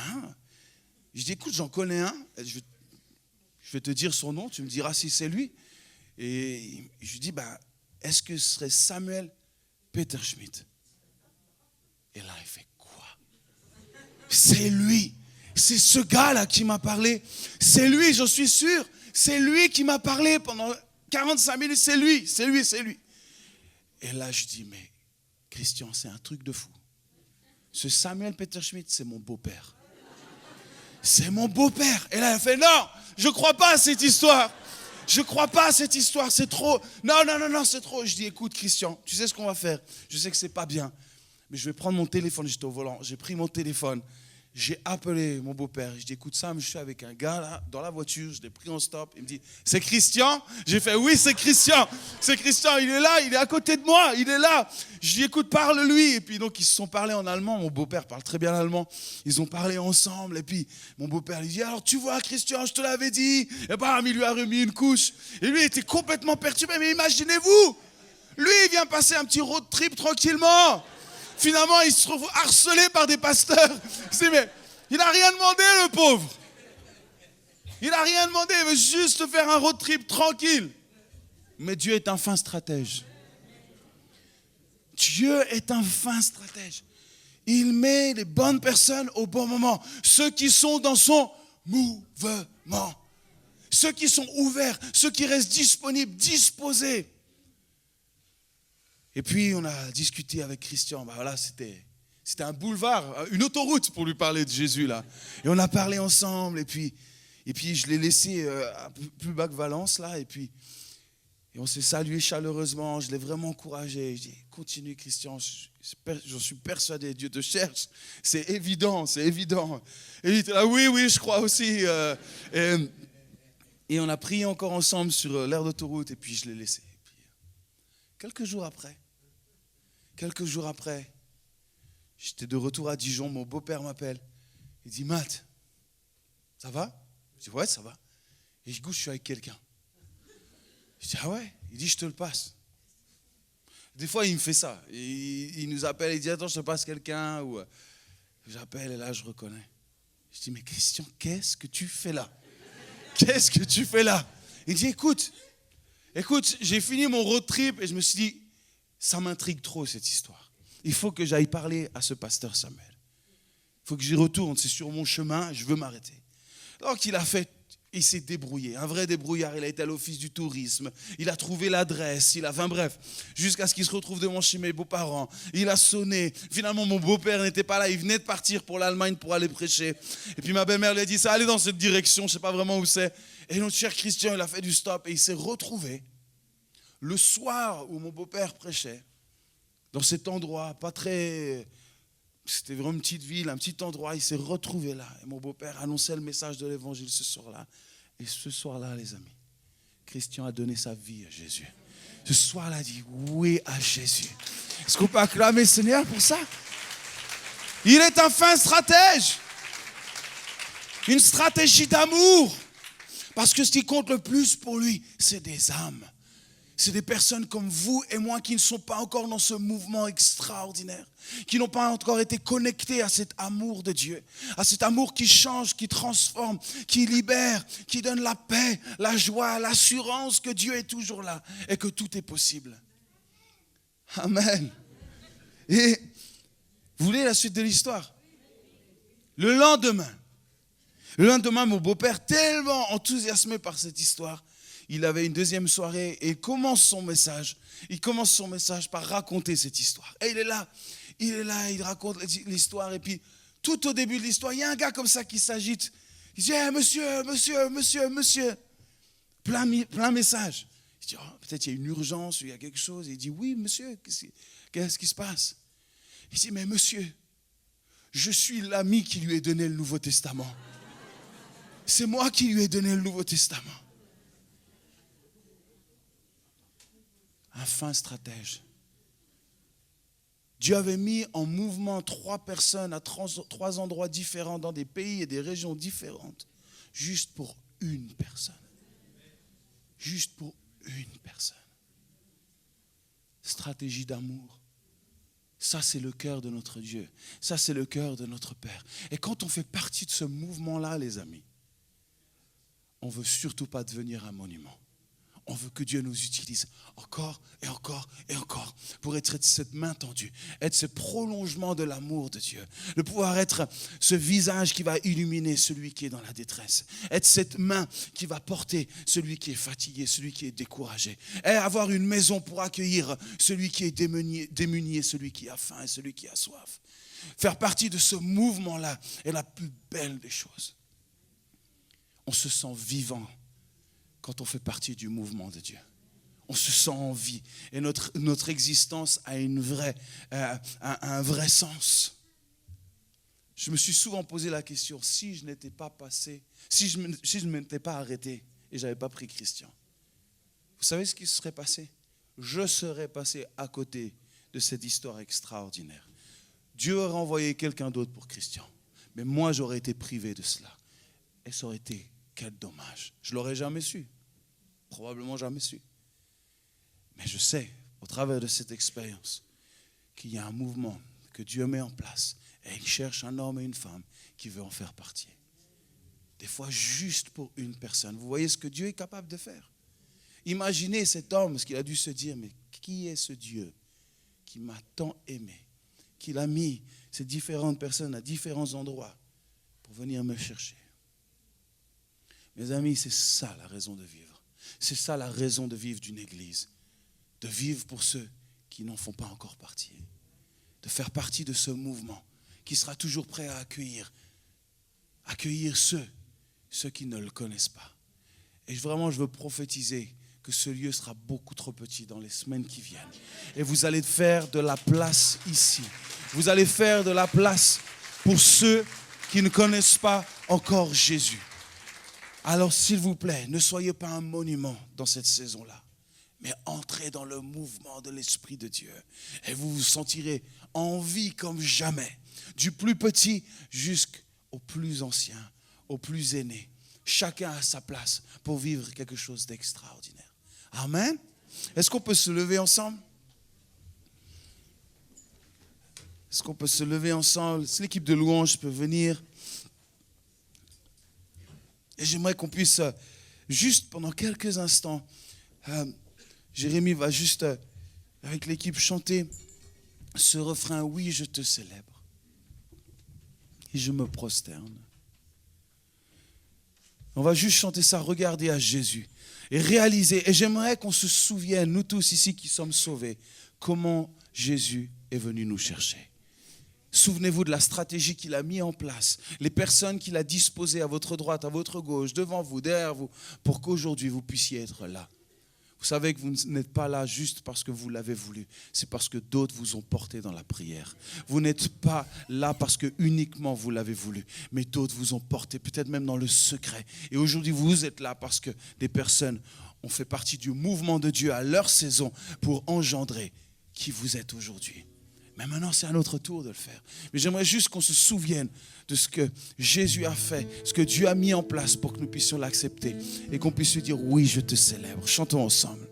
Je dis, écoute, j'en connais un. Je vais te dire son nom, tu me diras si c'est lui. Et je lui dis, est-ce que ce serait Samuel Peter Schmidt? Et là, il fait, quoi? C'est lui. C'est ce gars-là qui m'a parlé. C'est lui, j'en suis sûr. C'est lui qui m'a parlé pendant 45 minutes. C'est lui. Et là, je dis, mais Christian, c'est un truc de fou. Ce Samuel Peter Schmidt, c'est mon beau-père. C'est mon beau-père. Et là, elle fait, non, je ne crois pas à cette histoire. C'est trop. Non, c'est trop. Je dis, écoute, Christian, tu sais ce qu'on va faire? Je sais que ce n'est pas bien. Mais je vais prendre mon téléphone, j'étais au volant. J'ai pris mon téléphone. J'ai appelé mon beau-père. Je dis, écoute, Sam, je suis avec un gars là, dans la voiture. Je l'ai pris en stop. Il me dit, c'est Christian? J'ai fait, oui, c'est Christian. C'est Christian, il est là, il est à côté de moi, il est là. Je dis, écoute, parle-lui. Et puis donc, ils se sont parlé en allemand. Mon beau-père parle très bien l'allemand. Ils ont parlé ensemble. Et puis, mon beau-père lui dit, alors tu vois, Christian, je te l'avais dit. Et bam, il lui a remis une couche. Et lui, il était complètement perturbé. Mais imaginez-vous, lui, il vient passer un petit road trip tranquillement. Finalement, il se trouve harcelé par des pasteurs. Mais il n'a rien demandé, le pauvre. Il n'a rien demandé, il veut juste faire un road trip tranquille. Mais Dieu est un fin stratège. Dieu est un fin stratège. Il met les bonnes personnes au bon moment. Ceux qui sont dans son mouvement. Ceux qui sont ouverts, ceux qui restent disponibles, disposés. Et puis, on a discuté avec Christian. Voilà, c'était C'était un boulevard, une autoroute pour lui parler de Jésus là. Et on a parlé ensemble et puis je l'ai laissé un peu plus bas que Valence là et on s'est salué chaleureusement. Je l'ai vraiment encouragé. Je dis continue Christian, j'en suis persuadé, Dieu te cherche. C'est évident. Et il était là oui je crois aussi. Et on a prié encore ensemble sur l'aire d'autoroute et puis je l'ai laissé. Et puis, quelques jours après, j'étais de retour à Dijon, mon beau-père m'appelle. Il dit, Matt, ça va? Je dis, ouais, ça va. Et je suis avec quelqu'un. Je dis, ah ouais? Il dit, je te le passe. Des fois, il me fait ça. Il nous appelle, il dit, attends, je te passe quelqu'un. Ou j'appelle et là, je reconnais. Je dis, mais Christian, qu'est-ce que tu fais là? Qu'est-ce que tu fais là? Il dit, écoute, j'ai fini mon road trip et je me suis dit, ça m'intrigue trop cette histoire. Il faut que j'aille parler à ce pasteur Samuel. Il faut que j'y retourne, c'est sur mon chemin, je veux m'arrêter. Donc il s'est débrouillé, un vrai débrouillard. Il a été à l'office du tourisme, il a trouvé l'adresse, jusqu'à ce qu'il se retrouve devant chez mes beaux-parents. Il a sonné, finalement mon beau-père n'était pas là, il venait de partir pour l'Allemagne pour aller prêcher. Et puis ma belle-mère lui a dit, ça allait dans cette direction, je ne sais pas vraiment où c'est. Et notre cher Christian, il a fait du stop et il s'est retrouvé le soir où mon beau-père prêchait, dans cet endroit, c'était vraiment une petite ville, un petit endroit, il s'est retrouvé là. Et mon beau-père annonçait le message de l'évangile ce soir-là. Et ce soir-là, les amis, Christian a donné sa vie à Jésus. Ce soir-là, il a dit oui à Jésus. Est-ce qu'on peut acclamer le Seigneur pour ça? Il est un fin stratège. Une stratégie d'amour. Parce que ce qui compte le plus pour lui, c'est des âmes. C'est des personnes comme vous et moi qui ne sont pas encore dans ce mouvement extraordinaire, qui n'ont pas encore été connectés à cet amour de Dieu, à cet amour qui change, qui transforme, qui libère, qui donne la paix, la joie, l'assurance que Dieu est toujours là et que tout est possible. Amen. Et vous voulez la suite de l'histoire? Le lendemain, mon beau-père, tellement enthousiasmé par cette histoire, il avait une deuxième soirée et il commence son message par raconter cette histoire. Et il est là, il raconte l'histoire. Et puis, tout au début de l'histoire, il y a un gars comme ça qui s'agite. Il dit, hey, monsieur. Plein message. Il dit, oh, peut-être il y a une urgence, il y a quelque chose. Et il dit, oui, monsieur, qu'est-ce qui se passe? Il dit, mais monsieur, je suis l'ami qui lui a donné le Nouveau Testament. C'est moi qui lui ai donné le Nouveau Testament. Un fin stratège. Dieu avait mis en mouvement 3 personnes à 3 endroits différents dans des pays et des régions différentes, juste pour une personne. Juste pour une personne. Stratégie d'amour. Ça, c'est le cœur de notre Dieu. Ça, c'est le cœur de notre Père. Et quand on fait partie de ce mouvement-là, les amis, on ne veut surtout pas devenir un monument. On veut que Dieu nous utilise encore et encore et encore pour être cette main tendue, être ce prolongement de l'amour de Dieu, de pouvoir être ce visage qui va illuminer celui qui est dans la détresse, être cette main qui va porter celui qui est fatigué, celui qui est découragé, et avoir une maison pour accueillir celui qui est démuni et celui qui a faim et celui qui a soif. Faire partie de ce mouvement-là est la plus belle des choses. On se sent vivant quand on fait partie du mouvement de Dieu. On se sent en vie et notre existence a un vrai sens. Je me suis souvent posé la question, si je ne m'étais pas arrêté et je n'avais pas pris Christian, vous savez ce qui se serait passé? Je serais passé à côté de cette histoire extraordinaire. Dieu aurait envoyé quelqu'un d'autre pour Christian, mais moi j'aurais été privé de cela. Et ça aurait été quel dommage. Je ne l'aurais jamais su. Probablement jamais su. Mais je sais, au travers de cette expérience, qu'il y a un mouvement que Dieu met en place. Et il cherche un homme et une femme qui veut en faire partie. Des fois, juste pour une personne. Vous voyez ce que Dieu est capable de faire. Imaginez cet homme, ce qu'il a dû se dire, mais qui est ce Dieu qui m'a tant aimé, qu'il a mis ces différentes personnes à différents endroits pour venir me chercher. Mes amis, c'est ça la raison de vivre. C'est ça la raison de vivre d'une église. De vivre pour ceux qui n'en font pas encore partie. de faire partie de ce mouvement qui sera toujours prêt à accueillir ceux qui ne le connaissent pas. Et vraiment, je veux prophétiser que ce lieu sera beaucoup trop petit dans les semaines qui viennent. Et vous allez faire de la place ici. Vous allez faire de la place pour ceux qui ne connaissent pas encore Jésus. Alors, s'il vous plaît, ne soyez pas un monument dans cette saison-là, mais entrez dans le mouvement de l'Esprit de Dieu. Et vous vous sentirez en vie comme jamais, du plus petit jusqu'au plus ancien, au plus aîné. Chacun a sa place pour vivre quelque chose d'extraordinaire. Amen. Est-ce qu'on peut se lever ensemble? Est-ce qu'on peut se lever ensemble? Si l'équipe de louange peut venir. Et j'aimerais qu'on puisse, juste pendant quelques instants, Jérémie va juste, avec l'équipe, chanter ce refrain. Oui, je te célèbre. Et je me prosterne. On va juste chanter ça, regarder à Jésus. Et réaliser, et j'aimerais qu'on se souvienne, nous tous ici qui sommes sauvés, comment Jésus est venu nous chercher. Souvenez-vous de la stratégie qu'il a mis en place, les personnes qu'il a disposées à votre droite, à votre gauche, devant vous, derrière vous, pour qu'aujourd'hui vous puissiez être là. Vous savez que vous n'êtes pas là juste parce que vous l'avez voulu, c'est parce que d'autres vous ont porté dans la prière. Vous n'êtes pas là parce que uniquement vous l'avez voulu, mais d'autres vous ont porté, peut-être même dans le secret. Et aujourd'hui, vous êtes là parce que des personnes ont fait partie du mouvement de Dieu à leur saison pour engendrer qui vous êtes aujourd'hui. Mais maintenant, c'est à notre tour de le faire. Mais j'aimerais juste qu'on se souvienne de ce que Jésus a fait, ce que Dieu a mis en place pour que nous puissions l'accepter et qu'on puisse lui dire, oui, je te célèbre. Chantons ensemble.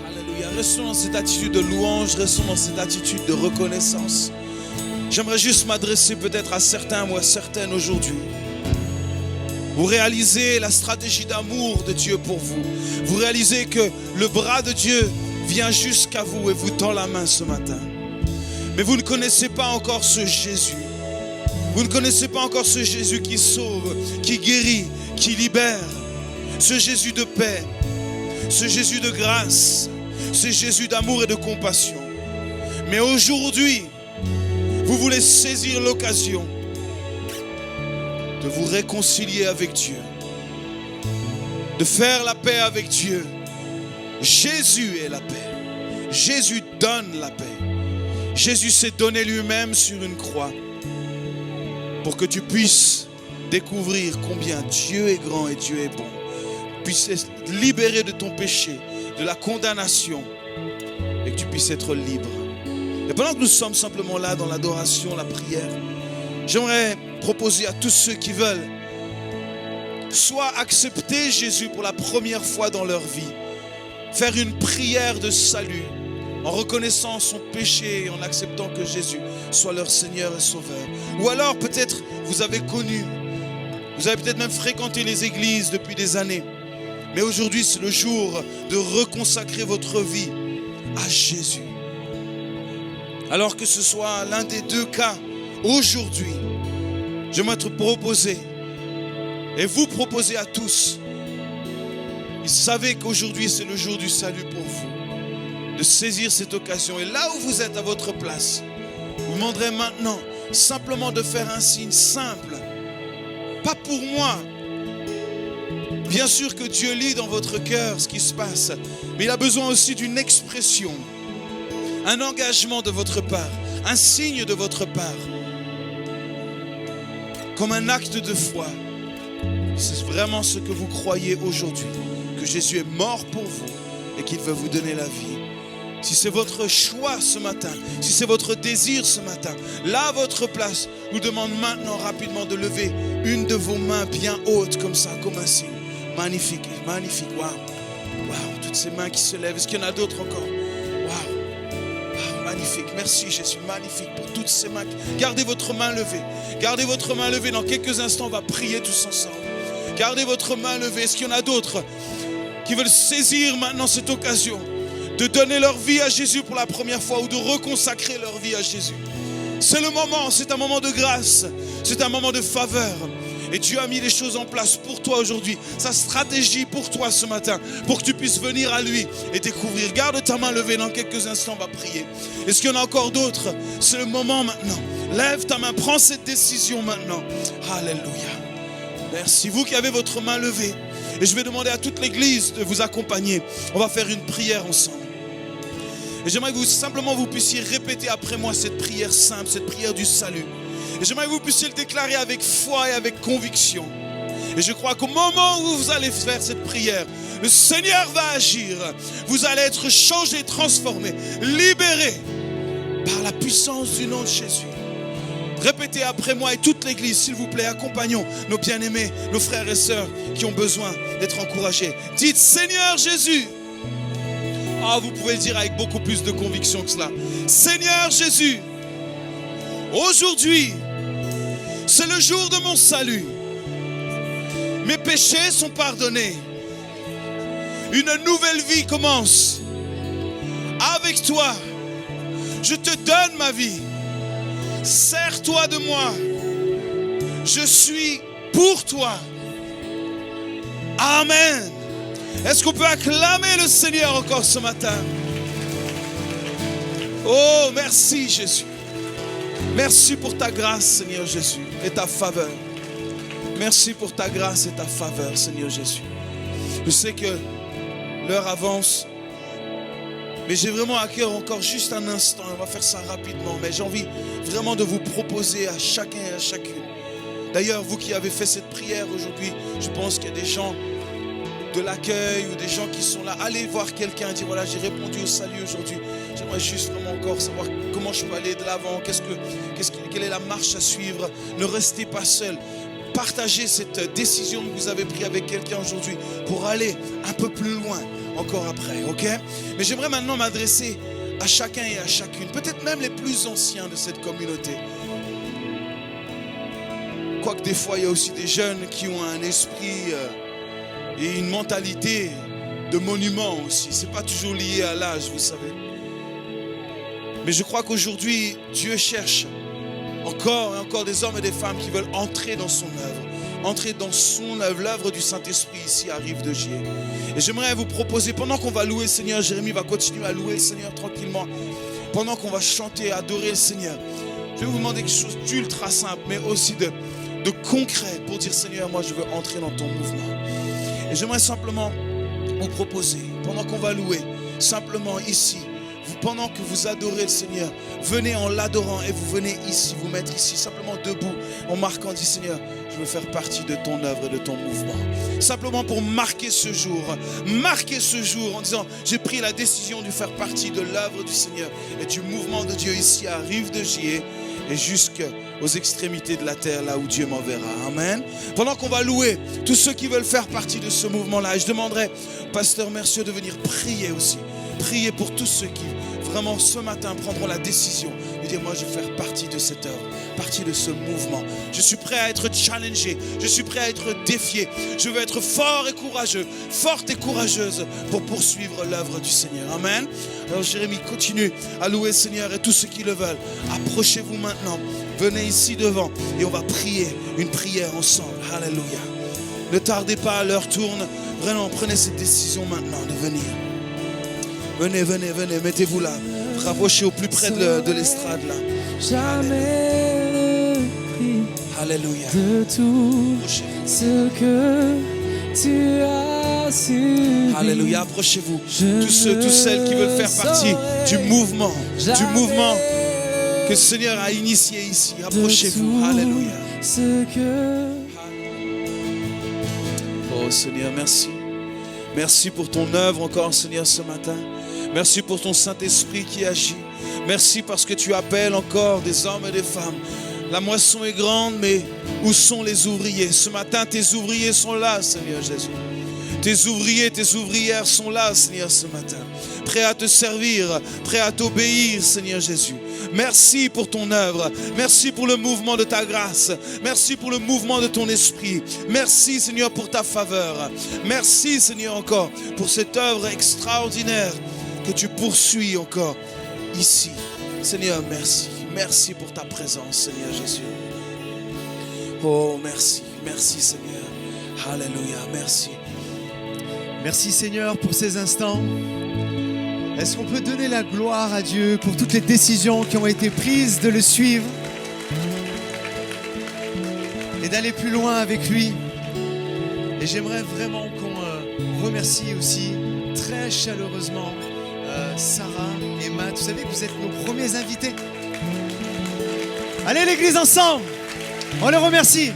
Alléluia. Restons dans cette attitude de louange, restons dans cette attitude de reconnaissance. J'aimerais juste m'adresser peut-être à certains ou à certaines aujourd'hui. Vous réalisez la stratégie d'amour de Dieu pour vous. Vous réalisez que le bras de Dieu vient jusqu'à vous et vous tend la main ce matin. Mais vous ne connaissez pas encore ce Jésus. Vous ne connaissez pas encore ce Jésus qui sauve, qui guérit, qui libère. Ce Jésus de paix, ce Jésus de grâce, ce Jésus d'amour et de compassion. Mais aujourd'hui, vous voulez saisir l'occasion de vous réconcilier avec Dieu, de faire la paix avec Dieu. Jésus est la paix. Jésus donne la paix. Jésus s'est donné lui-même sur une croix pour que tu puisses découvrir combien Dieu est grand et Dieu est bon. Puisses être libéré de ton péché, de la condamnation et que tu puisses être libre. Et pendant que nous sommes simplement là dans l'adoration, la prière, j'aimerais proposer à tous ceux qui veulent soit accepter Jésus pour la première fois dans leur vie, faire une prière de salut en reconnaissant son péché et en acceptant que Jésus soit leur Seigneur et Sauveur. Ou alors peut-être vous avez connu, vous avez peut-être même fréquenté les églises depuis des années, mais aujourd'hui c'est le jour de reconsacrer votre vie à Jésus. Alors que ce soit l'un des deux cas, aujourd'hui, j'aimerais te proposer et vous proposer à tous. Vous savez qu'aujourd'hui c'est le jour du salut pour vous, de saisir cette occasion. Et là où vous êtes à votre place, vous demanderez maintenant simplement de faire un signe simple. Pas pour moi. Bien sûr que Dieu lit dans votre cœur ce qui se passe, mais il a besoin aussi d'une expression, un engagement de votre part, un signe de votre part. Comme un acte de foi. C'est vraiment ce que vous croyez aujourd'hui, que Jésus est mort pour vous et qu'il veut vous donner la vie. Si c'est votre choix ce matin, si c'est votre désir ce matin, là à votre place, je vous demande maintenant rapidement de lever une de vos mains bien hautes comme ça, comme un signe. Magnifique, magnifique, waouh. Waouh, toutes ces mains qui se lèvent. Est-ce qu'il y en a d'autres encore? Waouh. Magnifique, merci Jésus, magnifique pour toutes ces mains. Gardez votre main levée. Gardez votre main levée. Dans quelques instants, on va prier tous ensemble. Gardez votre main levée. Est-ce qu'il y en a d'autres qui veulent saisir maintenant cette occasion de donner leur vie à Jésus pour la première fois ou de reconsacrer leur vie à Jésus? C'est le moment, c'est un moment de grâce, c'est un moment de faveur. Et Dieu a mis les choses en place pour toi aujourd'hui. Sa stratégie pour toi ce matin, pour que tu puisses venir à lui et découvrir. Garde ta main levée, dans quelques instants, on va prier. Est-ce qu'il y en a encore d'autres? C'est le moment maintenant. Lève ta main, prends cette décision maintenant. Alléluia. Merci. Vous qui avez votre main levée, et je vais demander à toute l'église de vous accompagner. On va faire une prière ensemble. Et j'aimerais que simplement vous puissiez répéter après moi cette prière simple, cette prière du salut. Et j'aimerais que vous puissiez le déclarer avec foi et avec conviction. Et je crois qu'au moment où vous allez faire cette prière, le Seigneur va agir. Vous allez être changé, transformé, libéré par la puissance du nom de Jésus. Répétez après moi et toute l'église, s'il vous plaît, accompagnons nos bien-aimés, nos frères et sœurs qui ont besoin d'être encouragés. Dites, Seigneur Jésus. Ah, vous pouvez le dire avec beaucoup plus de conviction que cela. Seigneur Jésus, aujourd'hui, c'est le jour de mon salut. Mes péchés sont pardonnés. Une nouvelle vie commence. Avec toi, je te donne ma vie. Sers-toi de moi. Je suis pour toi. Amen. Est-ce qu'on peut acclamer le Seigneur encore ce matin? Oh, merci Jésus. Merci pour ta grâce, Seigneur Jésus, et ta faveur. Merci pour ta grâce et ta faveur, Seigneur Jésus. Je sais que l'heure avance, mais j'ai vraiment à cœur encore juste un instant. On va faire ça rapidement, mais j'ai envie vraiment de vous proposer à chacun et à chacune. D'ailleurs, vous qui avez fait cette prière aujourd'hui, je pense qu'il y a des gens de l'accueil ou des gens qui sont là. Allez voir quelqu'un, dire voilà, j'ai répondu au salut aujourd'hui. J'aimerais juste vraiment encore savoir comment je peux aller de l'avant, quelle est la marche à suivre. Ne restez pas seul. Partagez cette décision que vous avez prise avec quelqu'un aujourd'hui pour aller un peu plus loin encore après, ok? Mais j'aimerais maintenant m'adresser à chacun et à chacune, peut-être même les plus anciens de cette communauté. Quoique des fois, il y a aussi des jeunes qui ont un esprit et une mentalité de monument aussi. Ce n'est pas toujours lié à l'âge, vous savez. Mais je crois qu'aujourd'hui, Dieu cherche encore et encore des hommes et des femmes qui veulent entrer dans son œuvre. Entrer dans son œuvre, l'œuvre du Saint-Esprit ici à Rive-de-Gier. Et j'aimerais vous proposer, pendant qu'on va louer le Seigneur, Jérémie va continuer à louer le Seigneur tranquillement. Pendant qu'on va chanter, adorer le Seigneur, je vais vous demander quelque chose d'ultra simple, mais aussi de concret pour dire Seigneur, moi je veux entrer dans ton mouvement. Et j'aimerais simplement vous proposer, pendant qu'on va louer, simplement ici, pendant que vous adorez le Seigneur, venez en l'adorant et vous venez ici, vous mettre ici, simplement debout, en marquant, dit Seigneur, je veux faire partie de ton œuvre et de ton mouvement. Simplement pour marquer ce jour en disant, j'ai pris la décision de faire partie de l'œuvre du Seigneur et du mouvement de Dieu ici à Rive-de-Gier et jusqu'aux extrémités de la terre, là où Dieu m'enverra. Amen. Pendant qu'on va louer tous ceux qui veulent faire partie de ce mouvement-là, et je demanderai au pasteur Mercieux de venir prier aussi. Prier pour tous ceux qui, vraiment, ce matin, prendront la décision de dire, moi, je veux faire partie de cette œuvre, partie de ce mouvement. Je suis prêt à être challengé, je suis prêt à être défié. Je veux être fort et courageux, forte et courageuse pour poursuivre l'œuvre du Seigneur. Amen. Alors, Jérémie, continue à louer le Seigneur et tous ceux qui le veulent. Approchez-vous maintenant, venez ici devant et on va prier une prière ensemble. Alléluia. Ne tardez pas, l'heure tourne. Vraiment, prenez cette décision maintenant de venir. Venez, mettez-vous là. Rapprochez au plus près de l'estrade là. Jamais le prix Alléluia. de tout ce que tu as subi. Alléluia, approchez-vous. Tous ceux, toutes celles qui veulent faire partie du mouvement que le Seigneur a initié ici. Approchez-vous. Alléluia. Oh Seigneur, merci. Merci pour ton œuvre encore, Seigneur, ce matin. Merci pour ton Saint-Esprit qui agit. Merci parce que tu appelles encore des hommes et des femmes. La moisson est grande, mais où sont les ouvriers? Ce matin, tes ouvriers sont là, Seigneur Jésus. Tes ouvriers, tes ouvrières sont là, Seigneur, ce matin. Prêts à te servir, prêts à t'obéir, Seigneur Jésus. Merci pour ton œuvre. Merci pour le mouvement de ta grâce. Merci pour le mouvement de ton esprit. Merci, Seigneur, pour ta faveur. Merci, Seigneur, encore pour cette œuvre extraordinaire que tu poursuis encore ici. Seigneur, merci. Merci pour ta présence, Seigneur Jésus. Oh, merci. Merci Seigneur. Alléluia, merci. Merci Seigneur pour ces instants. Est-ce qu'on peut donner la gloire à Dieu pour toutes les décisions qui ont été prises de le suivre et d'aller plus loin avec lui? Et j'aimerais vraiment qu'on remercie aussi très chaleureusement Sarah et Matt. Vous savez que vous êtes nos premiers invités. Allez l'église ensemble, on les remercie.